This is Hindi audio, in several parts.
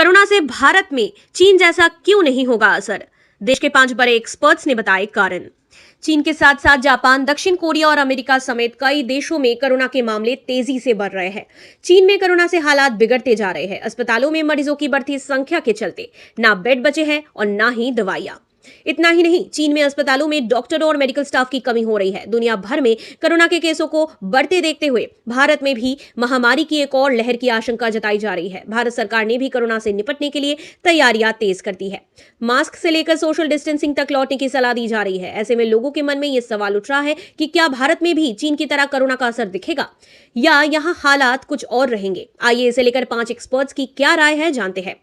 कोरोना से भारत में चीन जैसा क्यों नहीं होगा असर? देश के 5 बड़े एक्सपर्ट्स ने बताए कारण। चीन के साथ साथ जापान, दक्षिण कोरिया और अमेरिका समेत कई देशों में कोरोना के मामले तेजी से बढ़ रहे हैं। चीन में कोरोना से हालात बिगड़ते जा रहे हैं। अस्पतालों में मरीजों की बढ़ती संख्या के चलते ना बेड बचे हैं और ना ही दवाइयां। इतना ही नहीं, चीन में अस्पतालों में डॉक्टरों और मेडिकल स्टाफ की कमी हो रही है। दुनिया भर में कोरोना के केसों को बढ़ते देखते हुए भारत में भी महामारी की एक और लहर की आशंका जताई जा रही है। भारत सरकार ने भी कोरोना से निपटने के लिए तैयारियां तेज कर दी है। मास्क से लेकर सोशल डिस्टेंसिंग तक लौटने की सलाह दी जा रही है। ऐसे में लोगों के मन में यह सवाल उठ रहा है कि क्या भारत में भी चीन की तरह कोरोना का असर दिखेगा या यहाँ हालात कुछ और रहेंगे। आइए इसे लेकर 5 एक्सपर्ट्स की क्या राय है जानते हैं।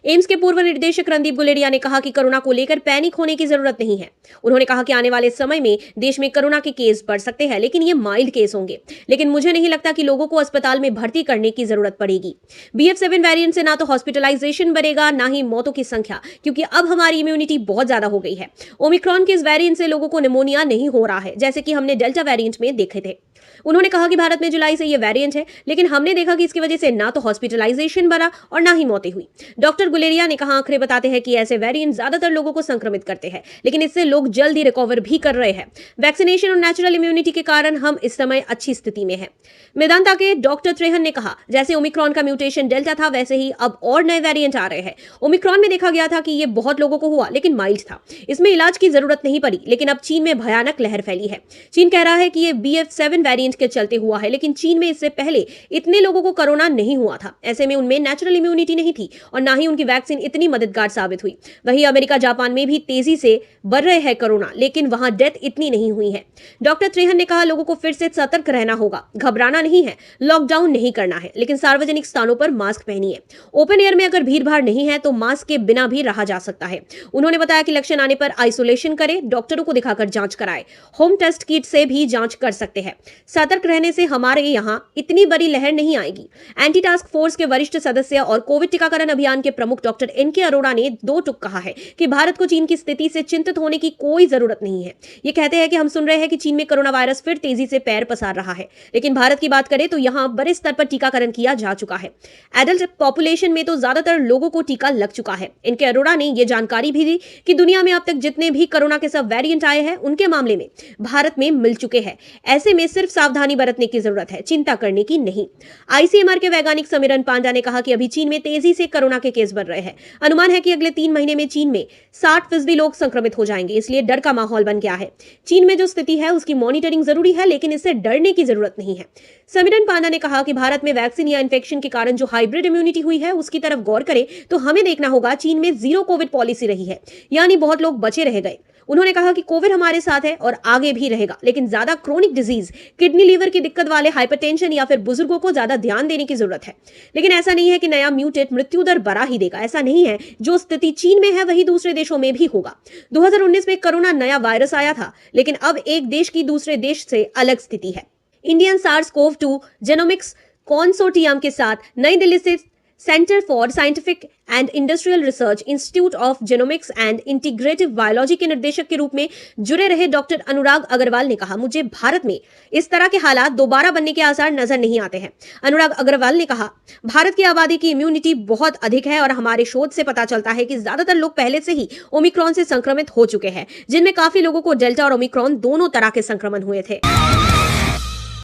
एम्स के पूर्व निदेशक रणदीप गुलेरिया ने कहा कि कोरोना को लेकर पैनिक होने की जरूरत नहीं है। उन्होंने कहा कि आने वाले समय में देश में कोरोना के केस बढ़ सकते हैं, लेकिन ये माइल्ड केस होंगे। लेकिन मुझे नहीं लगता कि लोगों को अस्पताल में भर्ती करने की जरूरत पड़ेगी। BF7 वेरिएंट से ना तो हॉस्पिटलाइजेशन बढ़ेगा ना ही मौतों की संख्या, क्योंकि अब हमारी इम्यूनिटी बहुत ज्यादा हो गई है। ओमिक्रॉन के इस वेरिएंट से लोगों को निमोनिया नहीं हो रहा है, जैसे कि हमने डेल्टा वेरिएंट में देखे थे। उन्होंने कहा कि भारत में जुलाई से ये वेरिएंट है, लेकिन हमने देखा कि इसकी वजह से ना तो हॉस्पिटलाइजेशन बढ़ा और ना ही मौतें हुई। डॉक्टर गुलेरिया ने कहा, आंकड़े बताते हैं कि ऐसे वेरिएंट ज्यादातर लोगों को संक्रमित करते हैं, लेकिन इससे लोग जल्दी रिकवर भी कर रहे हैं। वैक्सीनेशन और नेचुरल इम्यूनिटी के कारण हम इस समय अच्छी स्थिति में हैं। मेदांता के डॉक्टर त्रेहन ने कहा, जैसे ओमिक्रॉन का म्यूटेशन डेल्टा था, वैसे ही अब और नए वेरिएंट आ रहे हैं। ओमिक्रॉन में देखा गया था कि ये बहुत लोगों को हुआ, लेकिन माइल्ड था। इसमें इलाज की जरूरत नहीं पड़ी, लेकिन अब चीन में भयानक लहर फैली है। चीन कह रहा है कि ये BF7 वेरिएंट के चलते हुआ है, लेकिन चीन में इससे पहले इतने लोगों को कोरोना नहीं हुआ था। ऐसे में उनमें नेचुरल इम्यूनिटी नहीं थी और ना ही उनकी वैक्सीन इतनी मददगार साबित हुई। वहीं अमेरिका, जापान में भी तेजी से बढ़ रहे हैं कोरोना, लेकिन वहां डेथ इतनी नहीं हुई है। डॉक्टर त्रेहन ने कहा, लोगों को फिर से सतर्क रहना होगा। घबराना नहीं है, लॉकडाउन नहीं करना है, लेकिन सार्वजनिक स्थानों पर मास्क पहनिए। ओपन एयर में अगर भीड़ भाड़ नहीं है तो मास्क के बिना भी रहा जा सकता है। उन्होंने बताया कि लक्षण आने पर आइसोलेशन करें, डॉक्टरों को दिखाकर जांच कराएं। होम टेस्ट किट से भी जांच कर सकते हैं। सतर्क रहने से हमारे यहां इतनी बड़ी लहर नहीं आएगी। एंटी टास्क फोर्स के वरिष्ठ सदस्य और कोविड टीकाकरण अभियान के प्रमुख डॉक्टर NK अरोड़ा ने 2 टूक कहा है कि भारत को चीन की स्थिति से चिंतित होने की कोई जरूरत नहीं है। ये कहते हैं कि हम सुन रहे हैं कि चीन में कोरोना वायरस फिर तेजी से पैर पसार रहा है, लेकिन भारत की बात करें तो यहां बड़े स्तर पर टीकाकरण किया जा चुका है। एडल्ट पॉपुलेशन में तो ज्यादातर लोगों को टीका लग चुका है। NK अरोड़ा ने यह जानकारी भी दी कि दुनिया में अब तक जितने भी कोरोना के सब वेरिएंट आए हैं, उनके मामले में भारत में मिल चुके हैं। ऐसे में सिर्फ सावधानी बरतने की जरूरत है, चिंता करने की नहीं। ICMR के वैज्ञानिक समीरन पांडा ने कहा कि अभी चीन में तेजी से कोरोना के केस बढ़ रहे हैं। अनुमान है कि अगले 3 महीने में चीन में 60% लोग संक्रमित हो जाएंगे, इसलिए डर का माहौल बन गया है। चीन में जो स्थिति है उसकी मॉनिटरिंग जरूरी है, लेकिन इससे डरने की जरूरत नहीं है। समीरन पांडा ने कहा कि भारत में वैक्सीन या इन्फेक्शन के कारण जो हाइब्रिड इम्यूनिटी हुई है उसकी तरफ गौर करें तो हमें देखना होगा चीन में 0 कोविड पॉलिसी रही है, यानी बहुत लोग बचे रह गए। उन्होंने कहा कि कोविड हमारे साथ है और आगे भी रहेगा, लेकिन ज्यादा क्रोनिक डिजीज, किडनी लीवर की दिक्कत वाले, हाइपरटेंशन या फिर बुजुर्गों को ज्यादा ध्यान देने की जरूरत है। लेकिन ऐसा नहीं है कि नया म्यूटेट मृत्यु दर बढ़ा ही देगा। ऐसा नहीं है, जो स्थिति चीन में है वही दूसरे देशों में भी होगा। 2019 में कोरोना नया वायरस आया था, लेकिन अब एक देश की दूसरे देश से अलग स्थिति है। इंडियन SARS-CoV-2 जेनोमिक्स कंसोर्टियम के साथ नई दिल्ली से centre for scientific and industrial research, institute of genomics and integrative biology के निर्देशक के रूप में जुड़े रहे डॉक्टर अनुराग अग्रवाल ने कहा, मुझे भारत में इस तरह के हालात दोबारा बनने के आसार नजर नहीं आते हैं। अनुराग अग्रवाल ने कहा, भारत की आबादी की इम्यूनिटी बहुत अधिक है और हमारे शोध से पता चलता है कि ज्यादातर लोग पहले से ही ओमिक्रॉन से संक्रमित हो चुके हैं, जिनमें काफी लोगों को डेल्टा और ओमिक्रॉन दोनों तरह के संक्रमण हुए थे।